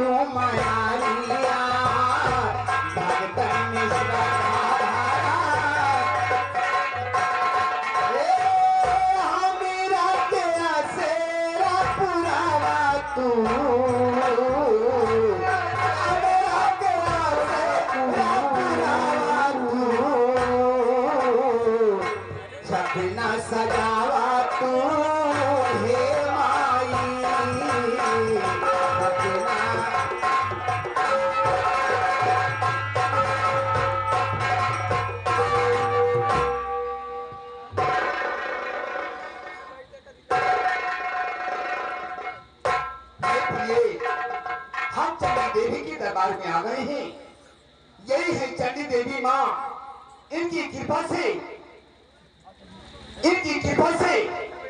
माया भगतन मेरा तेरा सेरा पुरावा तू सजावा तू हे माई हम चंडी देवी के दरबार में आ गए हैं। यही है चंडी देवी माँ। इनकी कृपा से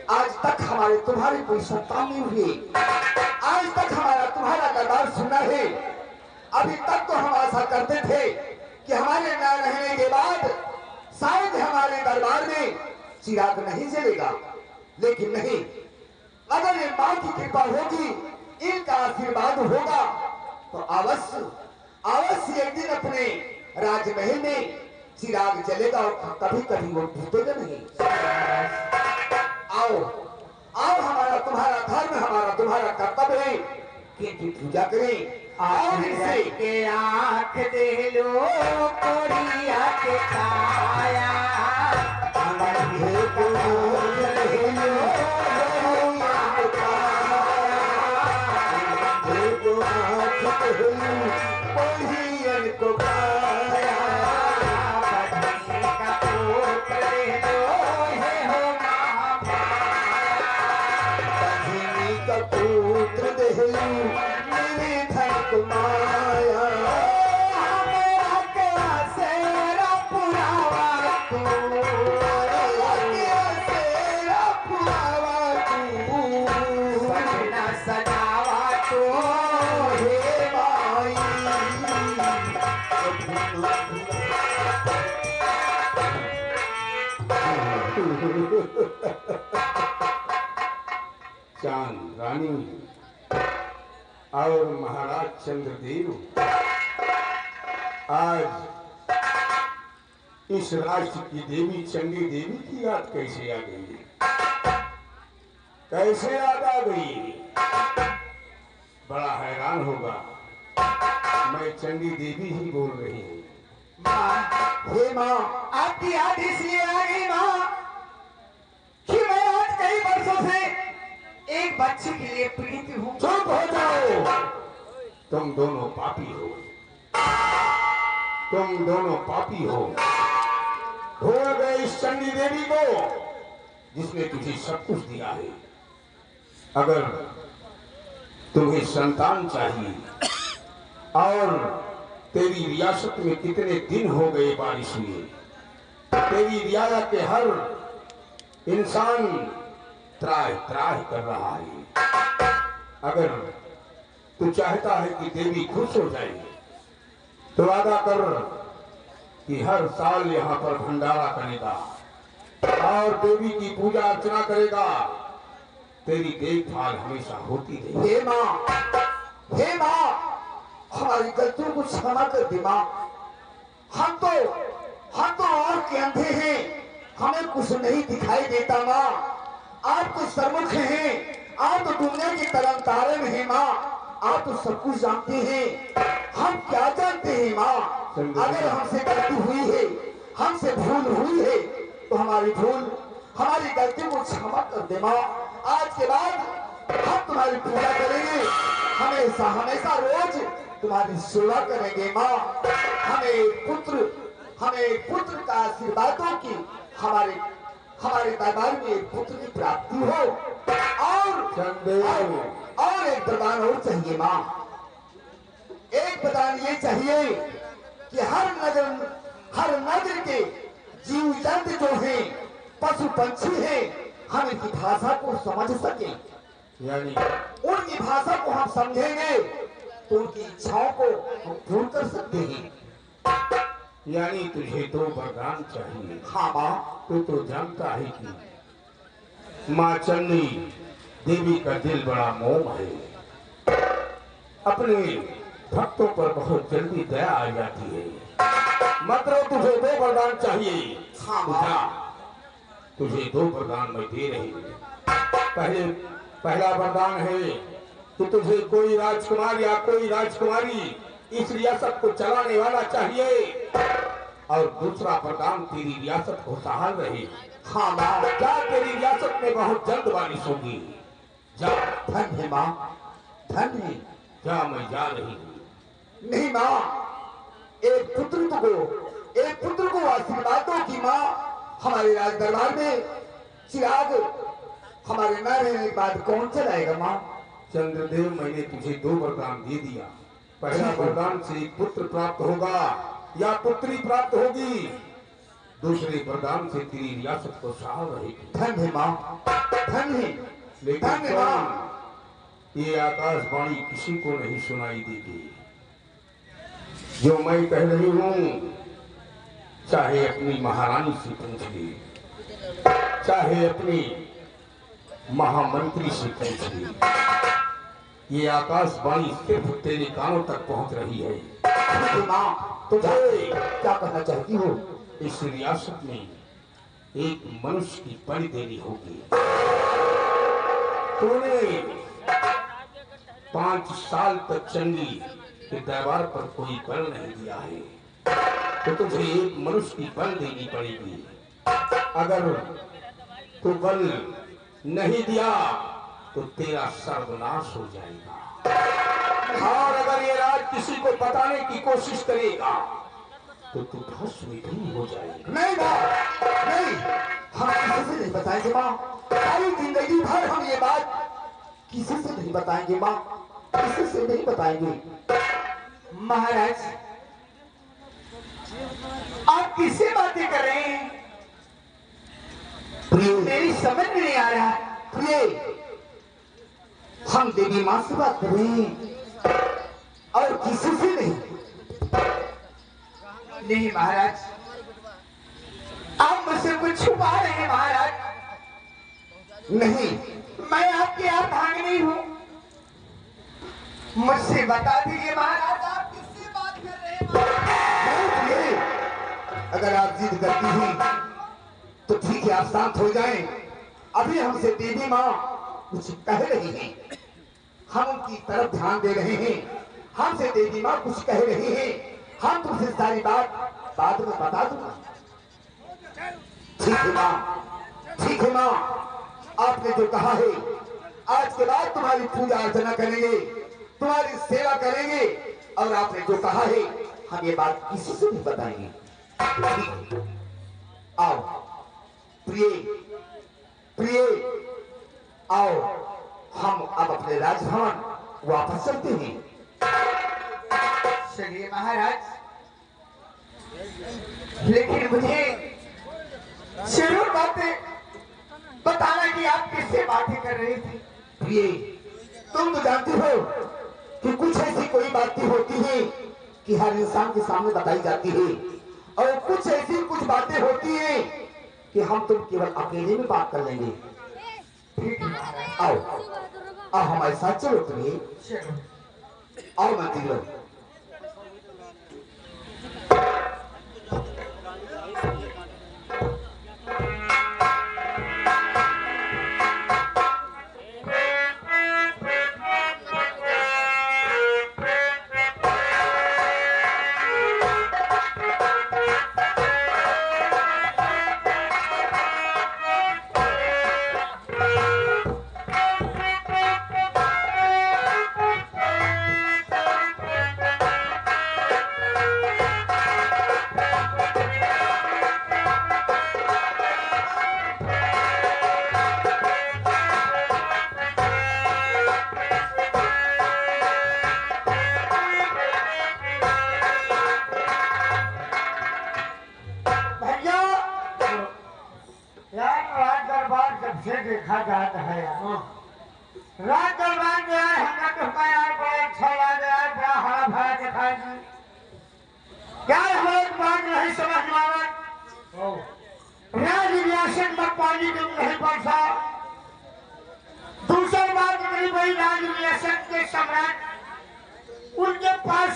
आज तक हमारे तुम्हारी कोई संतान नहीं हुई। आज तक हमारा तुम्हारा दरबार सुना है। अभी तक तो हम आशा करते थे कि हमारे न रहने के बाद शायद हमारे दरबार में चिराग नहीं जलेगा, लेकिन नहीं, अगर ये माँ की कृपा होगी, इनका आशीर्वाद होगा तो अवश्य एक दिन अपने राजमहल में चिराग जलेगा और कभी कभी वो भूतेगा नहीं। आओ हमारा तुम्हारा धर्म, हमारा तुम्हारा कर्तव्य है कि इनकी पूजा करें। और इसे के आँख दे लो कोरिया के काया चांद रानी और महाराज चंद्रदेव आज इस राष्ट्र की देवी चंडी देवी की याद कैसे आ गई? कैसे याद आ गई? बड़ा हैरान होगा। मैं चंडी देवी ही बोल रही हूँ। हे माँ, आपकी याद इसलिए आ गई माँ कि मैं आज कई वर्षों से एक बच्चे के लिए पीड़ित हूँ। चुप हो जाओ। तुम दोनों पापी हो। तुम दोनों पापी हो। भूल गए इस चंडी देवी को जिसने तुझे सब कुछ दिया है। अगर तुम्हें संतान चाहिए और तेरी रियासत में कितने दिन हो गए बारिश हुए, तेरी रियासत के हर इंसान त्राह त्राह कर रहा है। अगर तू चाहता है कि देवी खुश हो जाए तो वादा कर कि हर साल यहाँ पर भंडारा करेगा और देवी की पूजा अर्चना करेगा। तेरी देखभाल हमेशा होती रही। हे माँ, हमारी गलतियों को क्षमा कर दे माँ। हम तो और के अंधे हैं, हमें कुछ नहीं दिखाई देता माँ। आप तो सर्वमुख हैं, आप तो दुनिया के तरन तारे में हैं माँ। आप तो सब कुछ जानते हैं, हम क्या जानते हैं माँ। अगर हमसे गलती हुई है, हमसे भूल हुई है तो हमारी गलती को क्षमा कर दे माँ। आज के बाद हम तुम्हारी पूजा करेंगे, हमेशा रोज तुम्हारी सेवा करेंगे माँ। हमें पुत्र का आशीर्वाद हो कि हमारे दरबार में पुत्र की प्राप्ति हो। और एक वरदान और चाहिए माँ। एक वरदान ये चाहिए कि हर नगर के जीव जंतु जो हैं, पशु पंछी हैं, हम इनकी भाषा को समझ सके। यानी उनकी भाषा को हम समझेंगे तो उनकी इच्छाओं को हम पूर्ण कर सकते हैं। यानी तुझे तो वरदान चाहिए। हाँ माँ। तू तो जानता है कि माँ चंडी देवी का दिल बड़ा मोम है अपने भक्तों पर बहुत जल्दी दया आ जाती है। मतलब तुझे 2 वरदान चाहिए। हाँ जा, तुझे 2 वरदान मैं दे रही हूँ। पहला वरदान है कि तुझे कोई राजकुमार या कोई राजकुमारी इस रियासत को चलाने वाला चाहिए, और दूसरा वरदान तेरी रियासत खुशहाल रहे। हाँ माँ, क्या तेरी रियासत में बहुत जल्द बारिश होगी। जा, धन है माँ, धन है। जा, मैं जा रही हूँ। नहीं माँ, एक पुत्र को आशीर्वाद दो कि माँ हमारे राज दरबार में चिराग हमारे न रहने के बाद कौन चलाएगा माँ। चंद्रदेव, मैंने तुझे 2 वरदान दे दिया। पहला वरदान से पुत्र प्राप्त होगा या पुत्री प्राप्त होगी, दूसरे वरदान से तेरी रियासत को शाह रहेगी। धन है माँ, धन है। लेकिन ये आकाशवाणी किसी को नहीं सुनाई देगी। जो मैं कह रही हूँ, चाहे अपनी महारानी से पूछ ली, चाहे अपनी महामंत्री से पूछ ली, ये आकाशवाणी सिर्फ तेरे कानों तक पहुंच रही है। माँ, तुझे क्या कहना चाहती हो? इस रियासत में एक मनुष्य की परी देनी होगी। तूने 5 साल तक चंडी के दरबार पर कोई बल नहीं दिया है, तो तुझे एक मनुष्य की बल देनी पड़ेगी। अगर तू बल नहीं दिया तो तेरा सर्वनाश हो जाएगा, और अगर ये राज किसी को बताने की कोशिश करेगा तो तू भस्म भी हो जाएगा। नहीं माँ, नहीं, हम किसी से नहीं बताएंगे माँ। सारी जिंदगी भर हम ये बात किसी से नहीं बताएंगे माँ, किसी से नहीं बताएंगे। महाराज, आप किससे बातें कर रहे हैं? प्रिय, मेरी समझ में नहीं आ रहा। प्रिय, हम देवी माँ से बात कर रहे हैं और किसी से नहीं। नहीं महाराज, आप मुझसे कुछ छुपा रहे हैं महाराज। नहीं, मैं आपकी अर्धांगिनी हूँ, मुझसे बता दीजिए महाराज, आप किससे बात कर रहे हैं महाराज? नहीं प्रिय, अगर आप जिद करती हैं तो ठीक है, आप शांत हो जाएं। अभी हमसे देवी माँ कुछ कह रही हैं, हम उनकी तरफ ध्यान दे रहे हैं। हमसे देवी माँ कुछ कह रही हैं, हम तुमसे सारी बात बाद में बता दूंगा। ठीक है माँ, ठीक है माँ, आपने जो कहा है, आज के बाद तुम्हारी पूजा अर्चना करेंगे, तुम्हारी सेवा करेंगे, और आपने जो कहा है हम ये बात किसी से नहीं बताएंगे। ठीक है, आओ प्रिय, प्रिय, आओ हम अब अपने राजभवन वापस चलते हैं। चलिए महाराज, लेकिन मुझे जरूर बातें बताना कि आप किससे बातें कर रहे थे। प्रिय, तुम तो जानती हो कि कुछ ऐसी कोई बातें होती हैं कि हर इंसान के सामने बताई जाती है, और कुछ ऐसी कुछ बातें होती हैं कि हम तुम केवल अकेले में बात कर लेंगे। ठीक है महाराज, आओ, आओ हमारे साथ चलो प्रिय, चलो। आओ मंत्री। देखा जाता है रात दरबार में आए, हमने तो यार बड़ा अच्छा लग रहा है, बड़ा हरा भरा दिखाई दी। क्या हमारे बात नहीं समझ में आ रहा? राज रियासत में पानी कम नहीं बरसा। दूसरी बात मेरी बड़ी राज रियासत के सम्राट उनके पास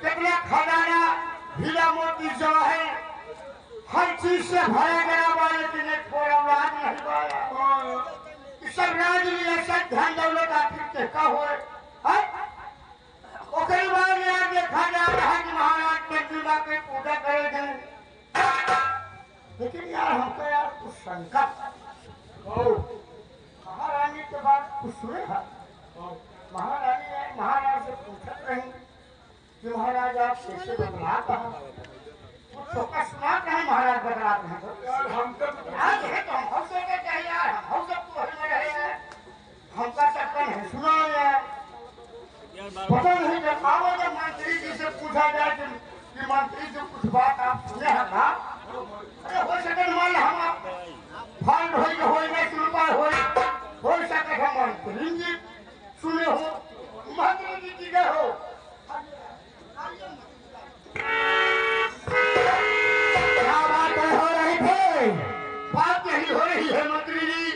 कितना खजाना हीरा मोती जो है हर चीज से भरा गया हुआ, लेकिन एक थोड़ा राज नहीं पाया। सब राज में सब धन दौलत आखिर का हो ओकरी बाद यहाँ देखा जा रहा है कि महाराज चंद्रमा की पूजा करे गए। लेकिन यार हमको यार कुछ शंका महारानी के बाद कुछ सुने है। महारानी ने महाराज से पूछत रही कि महाराज आप कैसे बदला कहा तो सुना कहे महाराज बदलाते हैं तो हम हमसे क्या चाहिए यार, हम सब तो में रहे हैं, हमका सकता नहीं सुना यार। पता नहीं जब आओ जब मंत्री जी से पूछा जाए कि मंत्री जी कुछ बात आप सुने हैं ना, अरे हो सके मान हम फंड हो नहीं रुपया हो सके हम मंत्री जी सुने हो, मंत्री जी की गए हो। क्या बात हो रही थे? बात यही हो रही है मंत्री जी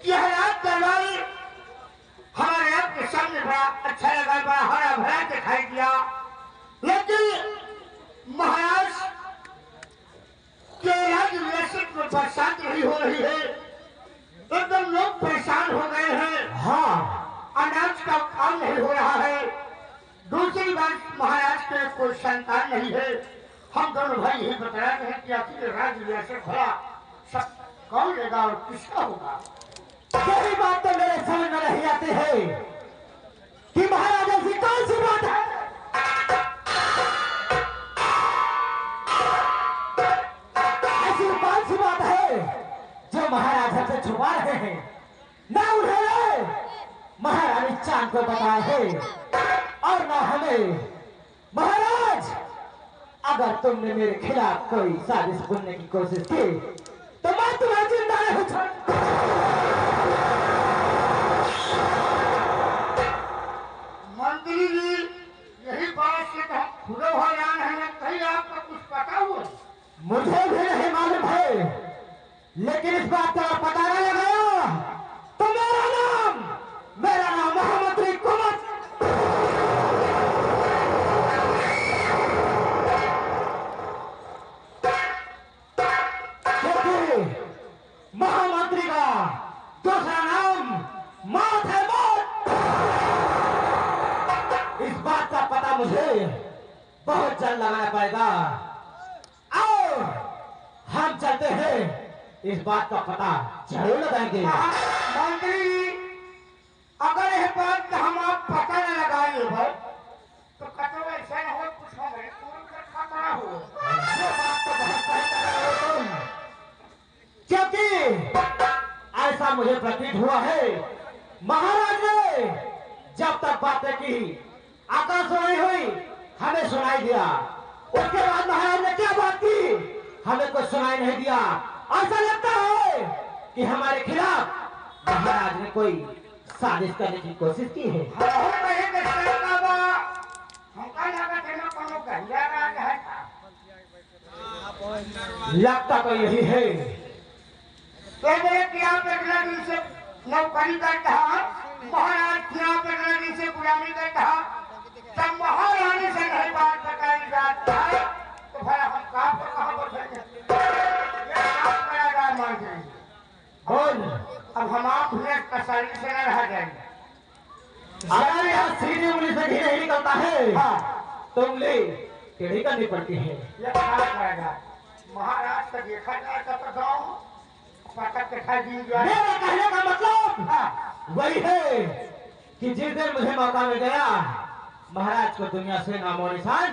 कि रात दरबार हमारे आपके सामने बड़ा अच्छा लगा, बड़ा हरा भरा दिखाई दिया, लेकिन महाराज के राज्य में बरसात नहीं हो रही है, एकदम लोग परेशान हो गए हैं। हाँ, अनाज का काम नहीं हो रहा है। दूसरी बात महाराज के कोई संतान नहीं है। हम दोनों भाई यही बता रहे हैं कि आखिर राज्य में भला सब कौन लेगा और किसका होगा। यही बात तो मेरे समझ में नहीं आती है कि महाराज ऐसी कौन सी बात है, ऐसी कौन सी बात है जो महाराज हमसे छुपा रहे हैं। ना उन्हें महारानी चांद को बताया है और ना हमें। महाराज अगर तुमने मेरे खिलाफ कोई साजिश बुनने की कोशिश की तो मैं तुम्हें जिंदा नहीं छोड़। मंत्री जी यही बात से तो खुले हो जान है, कहीं आपको कुछ पता हुआ? मुझे भी नहीं मालूम है, लेकिन इस बात का पता नहीं लगाया तो मेरा नाम महामंत्री कुमार। महामंत्री का दूसरा नाम मौत है, मौत। इस बात का पता मुझे बहुत जल्द लगाना पड़ेगा। आओ हम चलते हैं, इस बात का पता जरूर लगाएंगे। मंत्री अगर यह बात का हम आप पता न लगाएंगे भाई तो कतो ऐसा न हो कुछ हमें पूरी खतरा हो। ये बात तो बहुत सही कह रहे हो तुम, क्योंकि ऐसा मुझे प्रतीत हुआ है महाराज ने जब तक बातें की आकाशवाणी हुई हमें सुनाई दिया, उसके बाद महाराज ने क्या बात की हमें कुछ सुनाई नहीं दिया। ऐसा लगता है कि हमारे खिलाफ महाराज ने कोई साजिश करने की कोशिश की है। लगता तो यही है। नौकरी करता महाराज से गुलामी करता, जब महारानी से नहीं बात बताई जाता है तो भाई हम कहाँ बैठेंगे? बोल, अब हम आप कसाई से न रह जाएंगे। अगर यहाँ सीधी उंगली से घी नहीं निकलता है तो उंगली टेढ़ी करनी पड़ती है। ये क्या करेगा महाराज का देखा जाए तो गाँव पटक के खाई दी जाए। मेरा कहने का मतलब वही है कि जिस दिन मुझे मौका मिल गया महाराज को दुनिया से नामो निशान।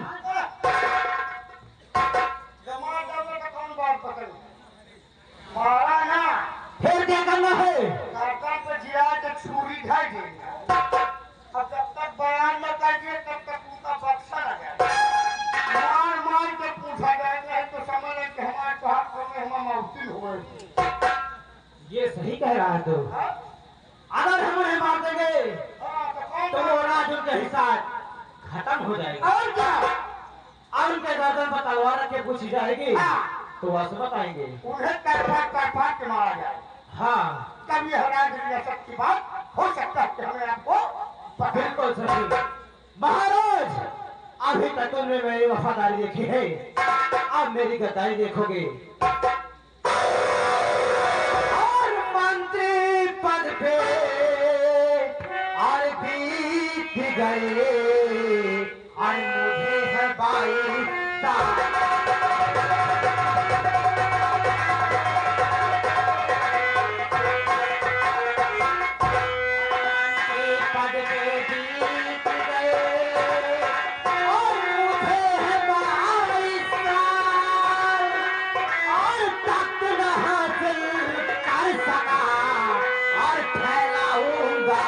कौन बात पकड़ मारा ना, फिर क्या करना है? काका पे जिया के छुरी ढाई देगा। अब जब तक बयान न करिए तब तक उनका बक्सा लगा मार मार के पूछा जाएगा तो समझ लें कि हमारे हाथ में हम मौती हुए। ये सही कह रहा है तू। अगर हम उन्हें मार देंगे तो वो राज उनके हिस्सा खत्म हो जाएगा। और क्या? और उनके गर्दन पर तलवार रख के पूछी जाएगी तो वह सब बताएंगे। उन्हें कर के मारा जाए। हाँ, तब ये हमारे शक्ति बात हो सकता है कि हमें आपको बिल्कुल सही। महाराज, अभी तक तुमने मेरी वफादारी देखी है, अब मेरी गद्दारी देखोगे। और मंत्री पद पे और बीत गए और मुझे है 22 साल। पद पे बीत गए और मुझे है 22 साल और तख्त न हासिल कर सका और फैलाऊंगा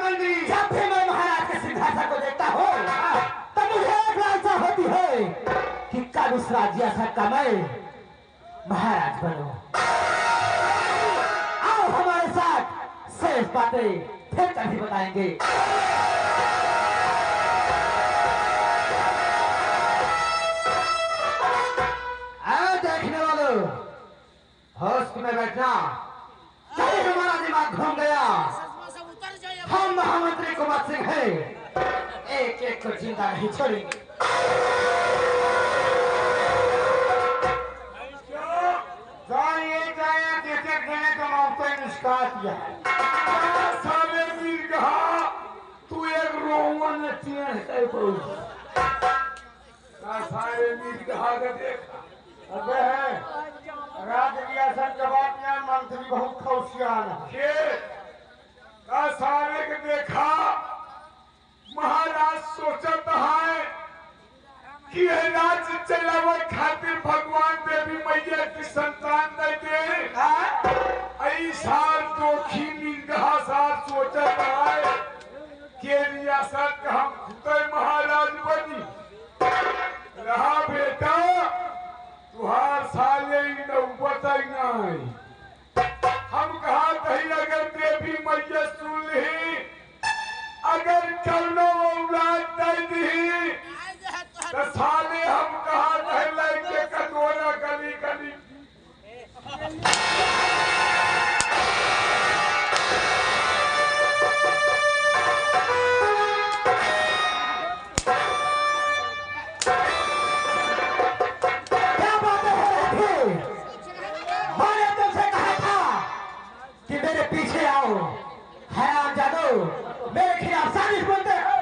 मंत्री। जब भी मैं महाराज के सिंहासन को देखता हूँ तब मुझे एक लालसा होती है कि कब उस राज्य का मैं महाराज बनूं। आओ हमारे साथ शेष बातें फिर कभी बताएंगे। देखने वालों, होश में बैठना। कहीं हमारा दिमाग घूम गया। हम महामंत्री कुमार सिंह हैं, एक एक को जिंदा नहीं छोड़ेंगे। देने का मौका निष्कास किया है। साले मीर कहा तू एक रोमन चीन है सारे मीर कहा का देखा अबे है राज रियासत जवाब में मंत्री बहुत खौशियान है। का सारे के देखा महाराज सोचत है कि यह राज्य चलावे खातिर भगवान देवी मैया की संतान दे दे। ऐसा दोखी निगाह सार सोचत है कि रियासत का हम खुद महाराज बनी रहा बेटा तुहार साले नौबत नहीं। हम कहा कहीं अगर देवी मैया सुन ली अगर कौनो औलाद दे दी तो साले हम कहा कहीं लड़के कटोरा गली गली क्या बातें हो रही थी? मैंने तुमसे कहा था कि मेरे पीछे आओ। हैरान जादू मेरे खिलाफ साजिश बोलते हो।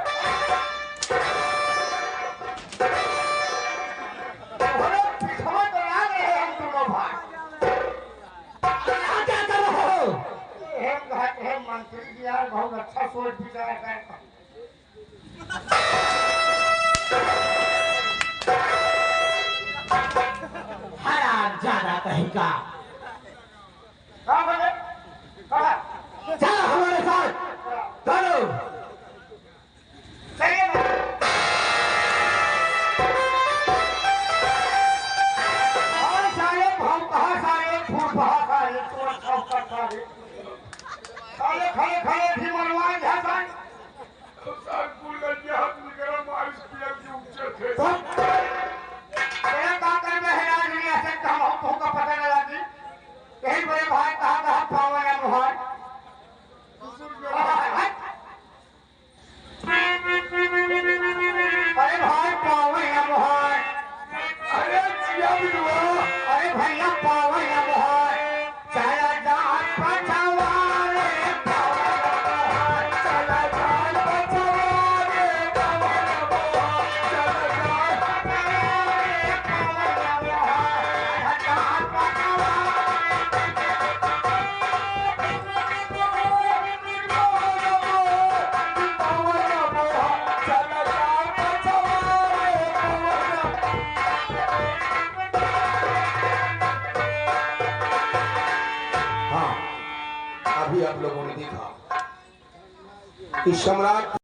समझ तो आ गए हम दोनों भाई। यहाँ क्या कर रहे हो? हे मंत्री जी यार बहुत अच्छा सोच विचार कर। हैरान ज्यादा कहीं का। कहाँ बोले? कहाँ? चलो हमारे साथ चलो। चलिए ना। और सारे भाव कहाँ सारे फूल कहाँ सारे चोर चौका सारे साले खड़े खड़े भी मनवाए झांसा पता न लगी यही बड़े भाई कहा कहा पावा या मुहार अरे भाई पावा या मुहार अरे भैया पावा या मुहार चला जान पछवा रे पावा या मुहार चला जान पछवा रे पावा या मुहार चला जान पछवा रे पावा या मुहार जान पछवा हाँ अभी आप लोगों ने देखा कि सम्राट